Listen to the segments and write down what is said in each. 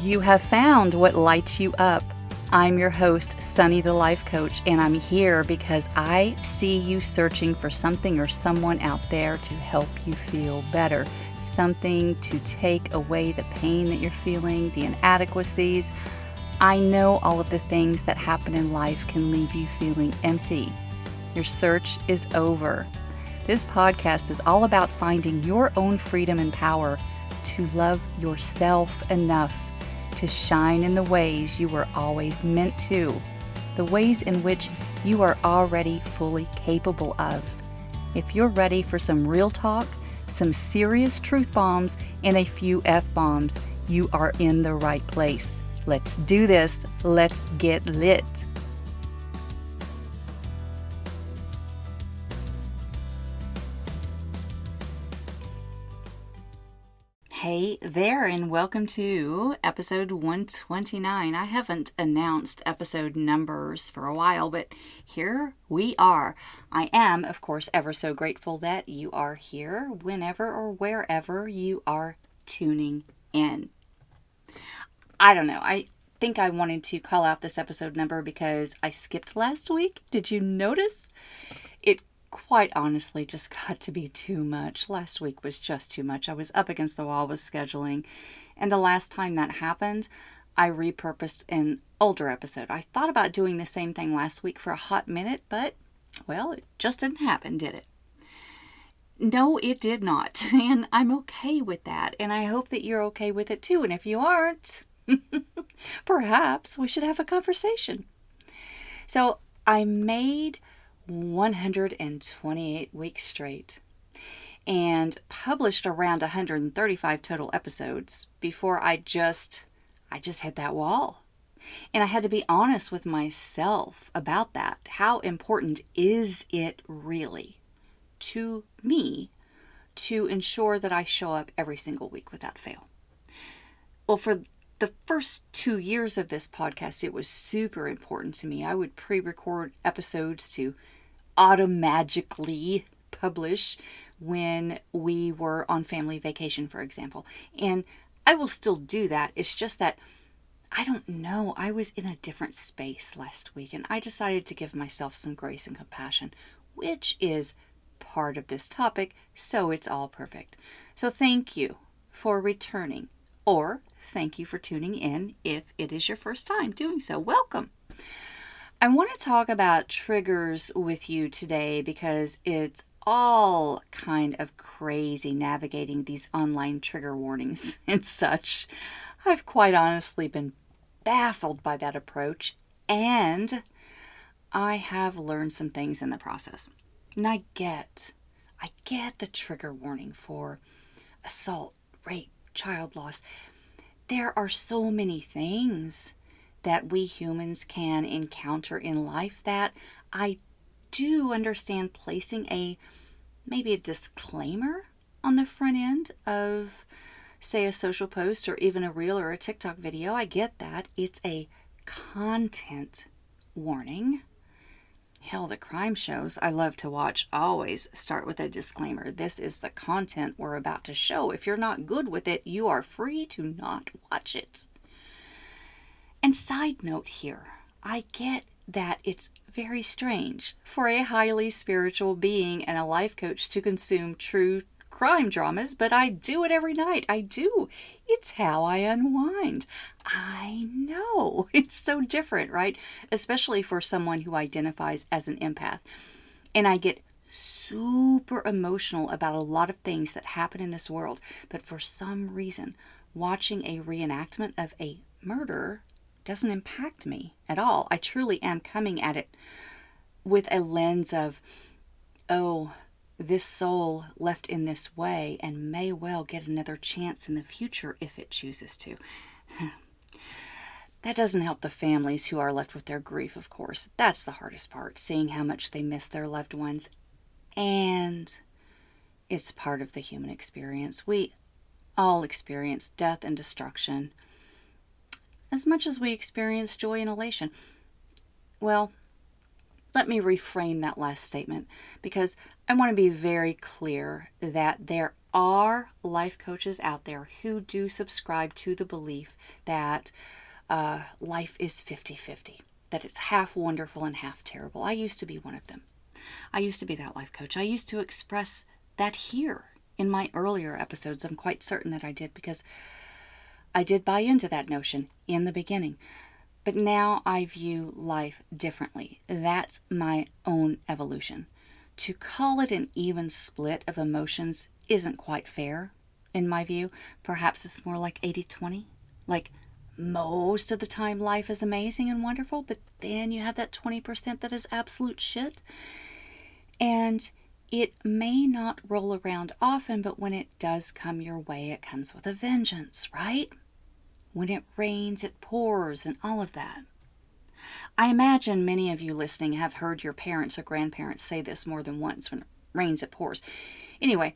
You have found what lights you up. I'm your host, Sunny the Life Coach, and I'm here because I see you searching for something or someone out there to help you feel better. Something to take away the pain that you're feeling, the inadequacies. I know all of the things that happen in life can leave you feeling empty. Your search is over. This podcast is all about finding your own freedom and power to love yourself enough to shine in the ways you were always meant to, the ways in which you are already fully capable of. If you're ready for some real talk, some serious truth bombs, and a few F-bombs, you are in the right place. Let's do this. Let's get lit. Hey there, and welcome to episode 129. I haven't announced episode numbers for a while, but here we are. I am, of course, ever so grateful that you are here whenever or wherever you are tuning in. I don't know. I think I wanted to call out this episode number because I skipped last week. Did you notice? It quite honestly just got to be too much. Last week was just too much. I was up against the wall with scheduling. And the last time that happened, I repurposed an older episode. I thought about doing the same thing last week for a hot minute, but, well, it just didn't happen, did it? No, it did not. And I'm okay with that. And I hope that you're okay with it too. And if you aren't, perhaps we should have a conversation. So I made 128 weeks straight and published around 135 total episodes before I just hit that wall. And I had to be honest with myself about that. How important is it really to me to ensure that I show up every single week without fail? Well, for the first 2 years of this podcast, it was super important to me. I would pre-record episodes to automagically publish when we were on family vacation, for example. And I will still do that. It's just that, I don't know, I was in a different space last week, and I decided to give myself some grace and compassion, which is part of this topic, so it's all perfect. So thank you for returning, or thank you for tuning in if it is your first time doing so. Welcome. I want to talk about triggers with you today because it's all kind of crazy navigating these online trigger warnings and such. I've quite honestly been baffled by that approach, and I have learned some things in the process. And I get the trigger warning for assault, rape, child loss. There are so many things that we humans can encounter in life that I do understand placing maybe a disclaimer on the front end of, say, a social post or even a reel or a TikTok video. I get that. It's a content warning. Hell, the crime shows I love to watch always start with a disclaimer. This is the content we're about to show. If you're not good with it, you are free to not watch it. And side note here, I get that it's very strange for a highly spiritual being and a life coach to consume true crime dramas, but I do it every night. I do. It's how I unwind. I know. It's so different, right? Especially for someone who identifies as an empath. And I get super emotional about a lot of things that happen in this world. But for some reason, watching a reenactment of a murder doesn't impact me at all. I truly am coming at it with a lens of, oh, this soul left in this way and may well get another chance in the future if it chooses to. That doesn't help the families who are left with their grief, of course. That's the hardest part, seeing how much they miss their loved ones. And it's part of the human experience. We all experience death and destruction as much as we experience joy and elation. Well, let me reframe that last statement because I want to be very clear that there are life coaches out there who do subscribe to the belief that life is 50-50, that it's half wonderful and half terrible. I used to be one of them. I used to be that life coach. I used to express that here in my earlier episodes. I'm quite certain that I did, because I did buy into that notion in the beginning. But now I view life differently. That's my own evolution. To call it an even split of emotions isn't quite fair, in my view. Perhaps it's more like 80-20. Like, most of the time life is amazing and wonderful, but then you have that 20% that is absolute shit. And it may not roll around often, but when it does come your way, it comes with a vengeance, right? When it rains, it pours, and all of that. I imagine many of you listening have heard your parents or grandparents say this more than once: when it rains, it pours. Anyway,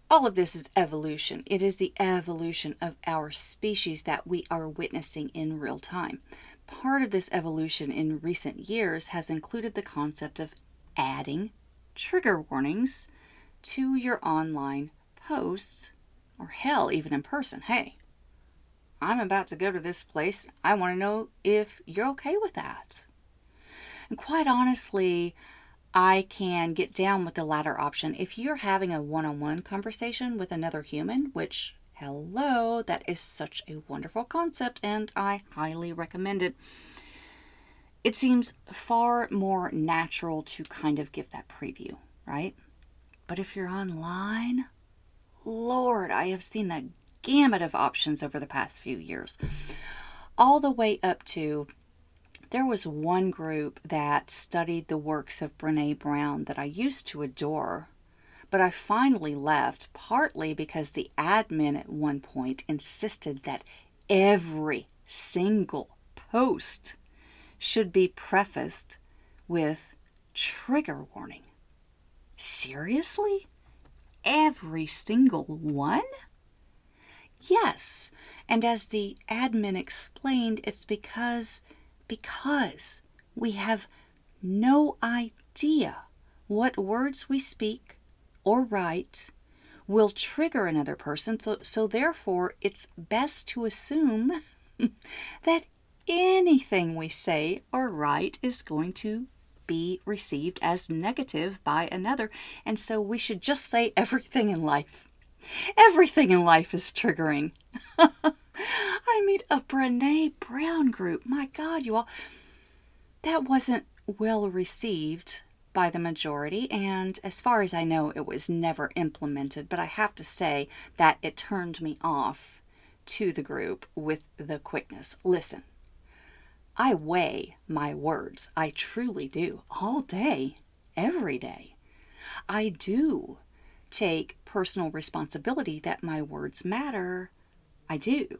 all of this is evolution. It is the evolution of our species that we are witnessing in real time. Part of this evolution in recent years has included the concept of adding trigger warnings to your online posts, or hell, even in person. Hey, I'm about to go to this place. I want to know if you're okay with that. And quite honestly, I can get down with the latter option. If you're having a one-on-one conversation with another human, which, hello, that is such a wonderful concept, and I highly recommend it. It seems far more natural to kind of give that preview, right? But if you're online, Lord, I have seen that gamut of options over the past few years. All the way up to, there was one group that studied the works of Brene Brown that I used to adore, but I finally left, partly because the admin at one point insisted that every single post should be prefaced with trigger warning. Seriously? Every single one? Yes, and as the admin explained, it's because we have no idea what words we speak or write will trigger another person, so therefore it's best to assume that anything we say or write is going to be received as negative by another, and so we should just say everything in life. Everything in life is triggering. I mean, a Brene Brown group. My God, you all. That wasn't well received by the majority, and as far as I know, it was never implemented. But I have to say that it turned me off to the group with the quickness. Listen, I weigh my words. I truly do. All day, every day. I do take personal responsibility that my words matter. I do.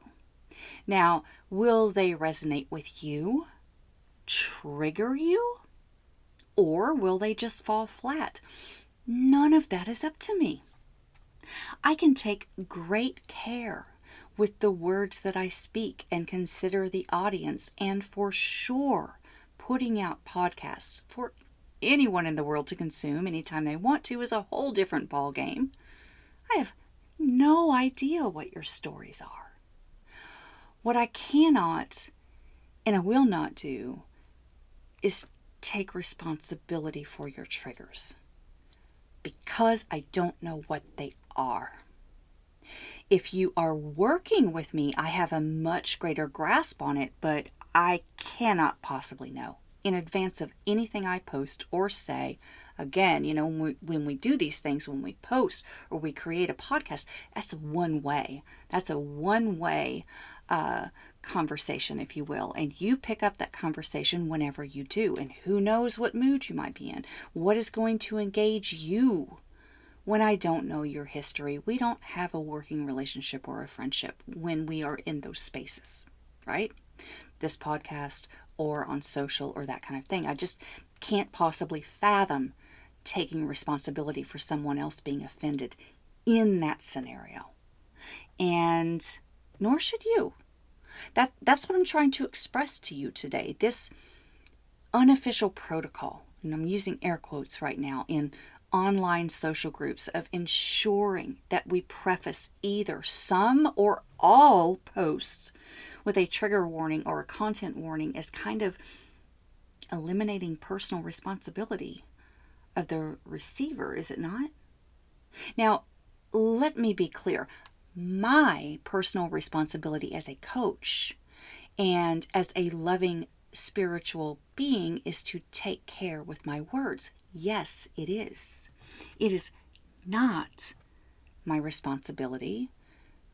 Now, will they resonate with you? Trigger you? Or will they just fall flat? None of that is up to me. I can take great care with the words that I speak and consider the audience, and for sure putting out podcasts for anyone in the world to consume anytime they want to is a whole different ball game. I have no idea what your stories are. What I cannot and I will not do is take responsibility for your triggers, because I don't know what they are. If you are working with me, I have a much greater grasp on it, but I cannot possibly know in advance of anything I post or say. Again, when we do these things, when we post or we create a podcast, that's one way. That's a one-way conversation, if you will. And you pick up that conversation whenever you do. And who knows what mood you might be in. What is going to engage you? When I don't know your history, we don't have a working relationship or a friendship when we are in those spaces, right? This podcast or on social or that kind of thing. I just can't possibly fathom taking responsibility for someone else being offended in that scenario. And nor should you. That's what I'm trying to express to you today. This unofficial protocol, and I'm using air quotes right now, in online social groups of ensuring that we preface either some or all posts with a trigger warning or a content warning is kind of eliminating personal responsibility of the receiver, is it not? Now, let me be clear. My personal responsibility as a coach and as a loving spiritual being is to take care with my words. Yes, it is. It is not my responsibility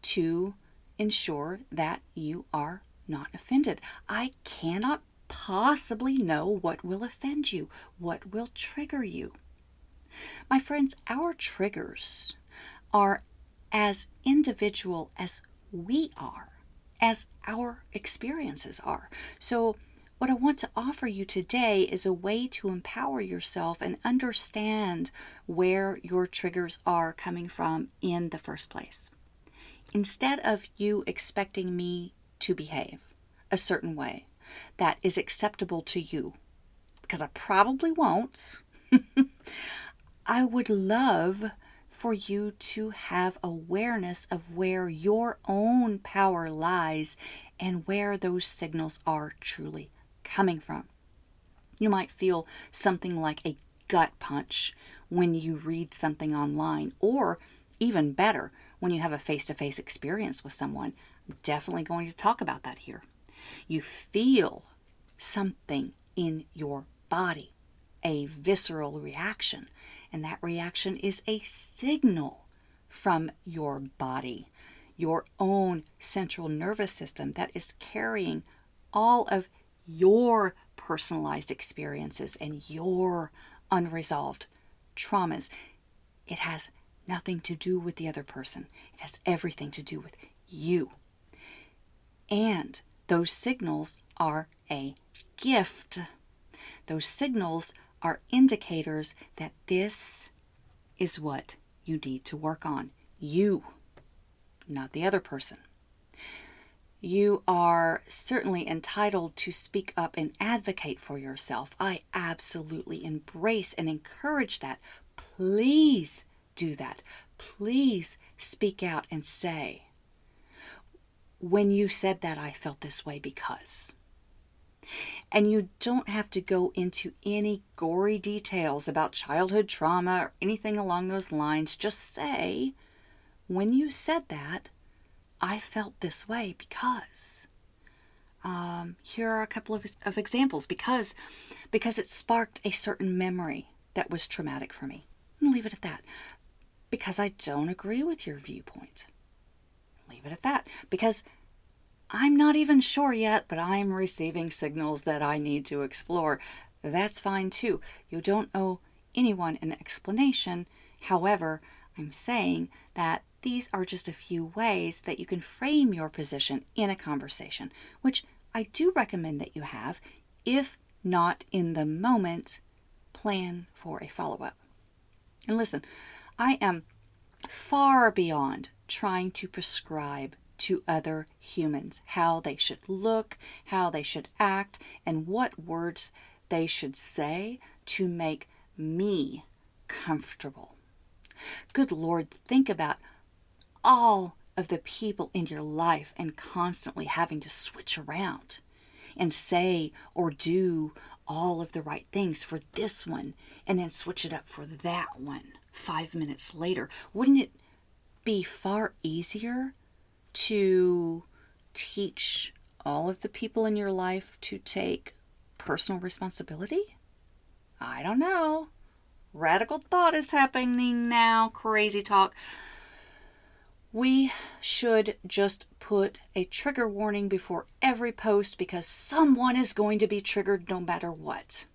to ensure that you are not offended. I cannot possibly know what will offend you, what will trigger you. My friends, our triggers are as individual as we are, as our experiences are. So what I want to offer you today is a way to empower yourself and understand where your triggers are coming from in the first place. Instead of you expecting me to behave a certain way that is acceptable to you, because I probably won't, I would love for you to have awareness of where your own power lies and where those signals are truly coming from. You might feel something like a gut punch when you read something online, or even better, when you have a face-to-face experience with someone. I'm definitely going to talk about that here. You feel something in your body, a visceral reaction, and that reaction is a signal from your body, your own central nervous system that is carrying all of your personalized experiences and your unresolved traumas. It has nothing to do with the other person. It has everything to do with you. And those signals are a gift. Those signals are indicators that this is what you need to work on. You, not the other person. You are certainly entitled to speak up and advocate for yourself. I absolutely embrace and encourage that. Please do that. Please speak out and say, when you said that, I felt this way because. And you don't have to go into any gory details about childhood trauma or anything along those lines. Just say, when you said that, I felt this way because. Here are a couple of examples. Because it sparked a certain memory that was traumatic for me. And leave it at that. Because I don't agree with your viewpoint. Leave it at that. Because I'm not even sure yet, but I'm receiving signals that I need to explore. That's fine too. You don't owe anyone an explanation. However, I'm saying that these are just a few ways that you can frame your position in a conversation, which I do recommend that you have. If not in the moment, plan for a follow-up. And listen, I am far beyond trying to prescribe to other humans how they should look, how they should act, and what words they should say to make me comfortable. Good Lord, think about all of the people in your life and constantly having to switch around and say or do all of the right things for this one and then switch it up for that one 5 minutes later. Wouldn't it be far easier to teach all of the people in your life to take personal responsibility? I don't know. Radical thought is happening now. Crazy talk. We should just put a trigger warning before every post because someone is going to be triggered no matter what.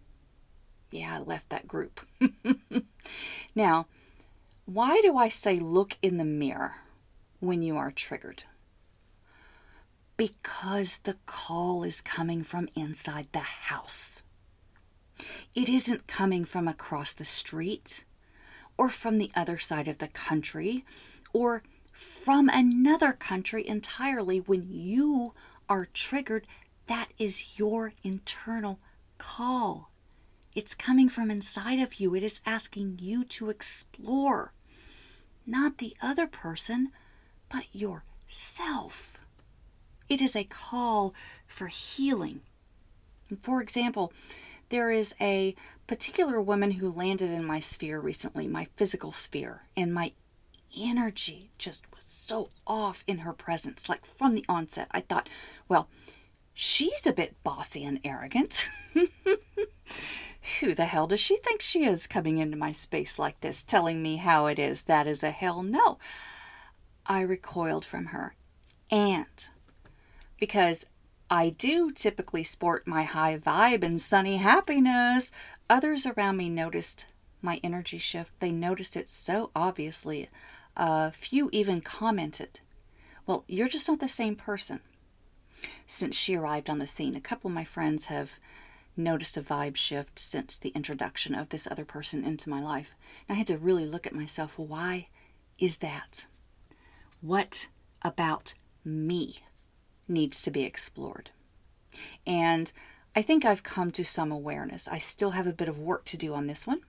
Yeah, I left that group. Now, why do I say look in the mirror when you are triggered? Because the call is coming from inside the house. It isn't coming from across the street or from the other side of the country or from another country entirely. When you are triggered, that is your internal call. It's coming from inside of you. It is asking you to explore not the other person, but yourself. It is a call for healing. And for example, there is a particular woman who landed in my sphere recently, my physical sphere, and my energy just was so off in her presence. Like from the onset, I thought, well, she's a bit bossy and arrogant. Who the hell does she think she is, coming into my space like this, telling me how it is? That is a hell no. I recoiled from her. And because I do typically sport my high vibe and sunny happiness, others around me noticed my energy shift. They noticed it so obviously. A few even commented, well, you're just not the same person. Since she arrived on the scene, a couple of my friends have noticed a vibe shift since the introduction of this other person into my life. And I had to really look at myself. Well, why is that? What about me needs to be explored? And I think I've come to some awareness. I still have a bit of work to do on this one.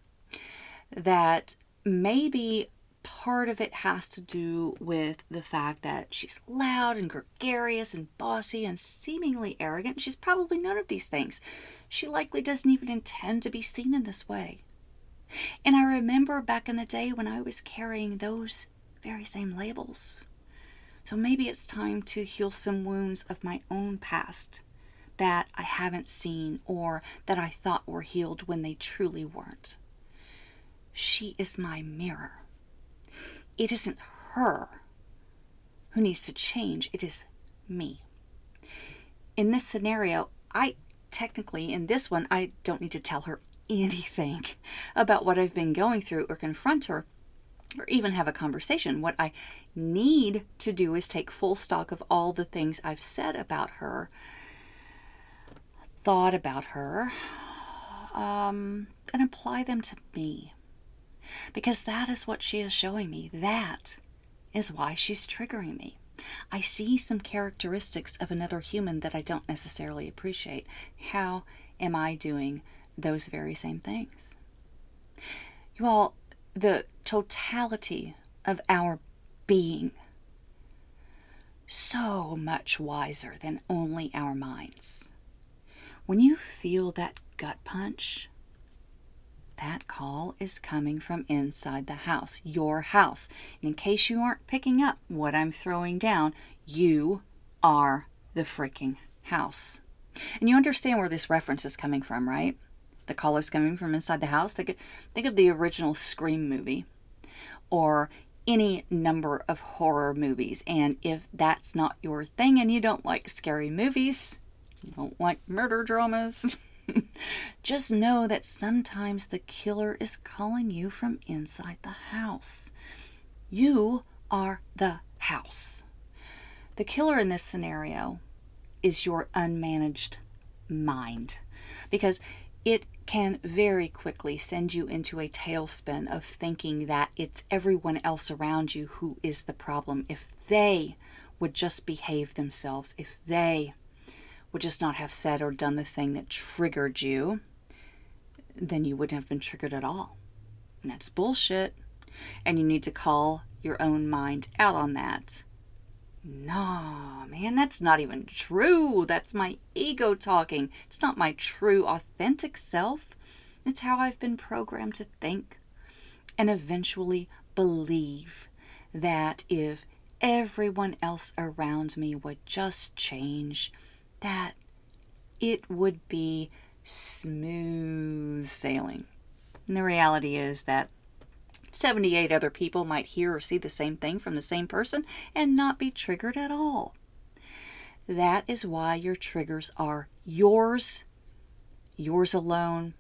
That maybe part of it has to do with the fact that she's loud and gregarious and bossy and seemingly arrogant. She's probably none of these things. She likely doesn't even intend to be seen in this way. And I remember back in the day when I was carrying those very same labels. So maybe it's time to heal some wounds of my own past that I haven't seen or that I thought were healed when they truly weren't. She is my mirror. It isn't her who needs to change. It is me. In this scenario, in this one, I don't need to tell her anything about what I've been going through or confront her or even have a conversation. What I need to do is take full stock of all the things I've said about her, thought about her, and apply them to me. Because that is what she is showing me. That is why she's triggering me. I see some characteristics of another human that I don't necessarily appreciate. How am I doing those very same things? You all, the totality of our being, so much wiser than only our minds. When you feel that gut punch, that call is coming from inside the house, your house. And in case you aren't picking up what I'm throwing down, you are the freaking house. And you understand where this reference is coming from, right? The call is coming from inside the house. Think of the original Scream movie or any number of horror movies. And if that's not your thing and you don't like scary movies, you don't like murder dramas, just know that sometimes the killer is calling you from inside the house. You are the house. The killer in this scenario is your unmanaged mind, because it can very quickly send you into a tailspin of thinking that it's everyone else around you who is the problem. If they would just behave themselves, if they would just not have said or done the thing that triggered you, then you wouldn't have been triggered at all. And that's bullshit. And you need to call your own mind out on that. No, man, that's not even true. That's my ego talking. It's not my true, authentic self. It's how I've been programmed to think and eventually believe that if everyone else around me would just change, that it would be smooth sailing. And the reality is that 78 other people might hear or see the same thing from the same person and not be triggered at all. That is why your triggers are yours alone.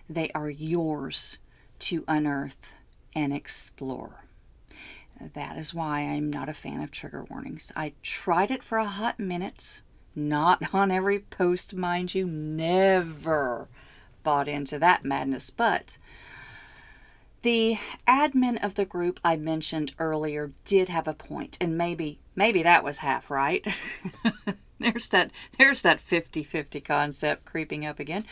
They are yours to unearth and explore. That is why I'm not a fan of trigger warnings. I tried it for a hot minute. Not on every post, mind you. Never bought into that madness. But the admin of the group I mentioned earlier did have a point, and maybe that was half right. There's that 50-50 concept creeping up again.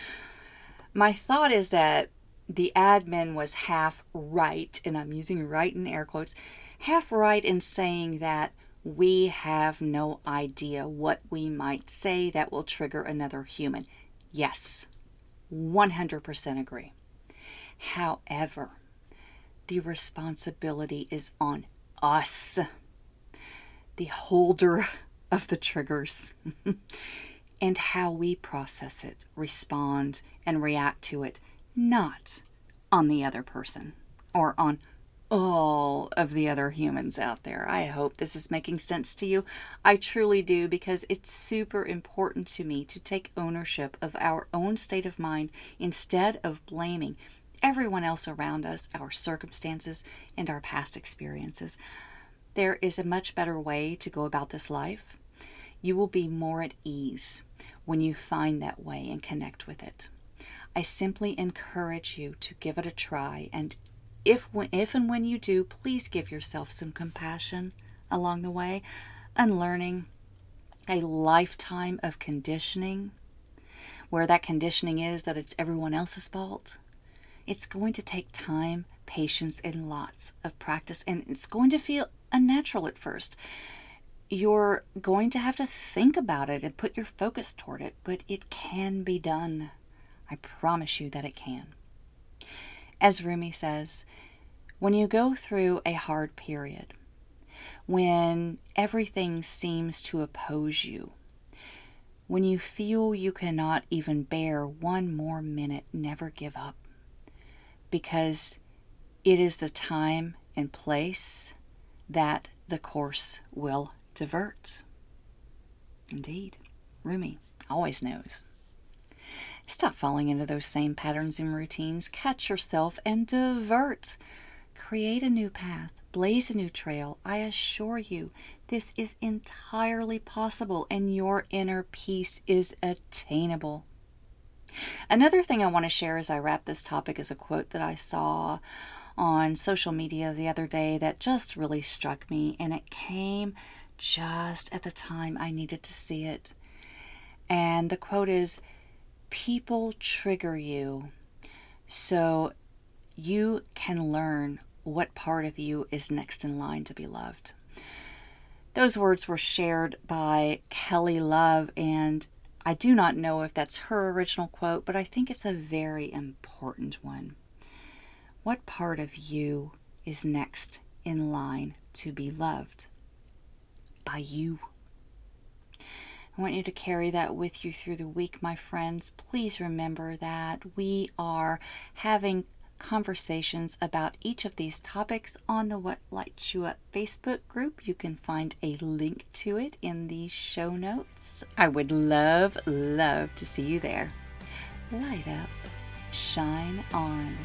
My thought is that the admin was half right, and I'm using right in air quotes, half right in saying that we have no idea what we might say that will trigger another human. Yes, 100% agree. However, the responsibility is on us, the holder of the triggers, and how we process it, respond, and react to it, not on the other person or on all of the other humans out there. I hope this is making sense to you. I truly do, because it's super important to me to take ownership of our own state of mind instead of blaming everyone else around us, our circumstances, and our past experiences. There is a much better way to go about this life. You will be more at ease when you find that way and connect with it. I simply encourage you to give it a try, and if and when you do, please give yourself some compassion along the way, unlearning a lifetime of conditioning, where that conditioning is that it's everyone else's fault. It's going to take time, patience, and lots of practice, and it's going to feel unnatural at first. You're going to have to think about it and put your focus toward it, but it can be done. I promise you that it can. As Rumi says, when you go through a hard period, when everything seems to oppose you, when you feel you cannot even bear one more minute, never give up, because it is the time and place that the course will divert. Indeed, Rumi always knows. Stop falling into those same patterns and routines. Catch yourself and divert. Create a new path. Blaze a new trail. I assure you, this is entirely possible, and your inner peace is attainable. Another thing I want to share as I wrap this topic is a quote that I saw on social media the other day that just really struck me, and it came just at the time I needed to see it. And the quote is, "People trigger you so you can learn what part of you is next in line to be loved." Those words were shared by Kelly Love, and I do not know if that's her original quote, but I think it's a very important one. What part of you is next in line to be loved? By you. I want you to carry that with you through the week, my friends. Please remember that we are having conversations about each of these topics on the What Lights You Up Facebook group. You can find a link to it in the show notes. I would love to see you there. Light up, shine on.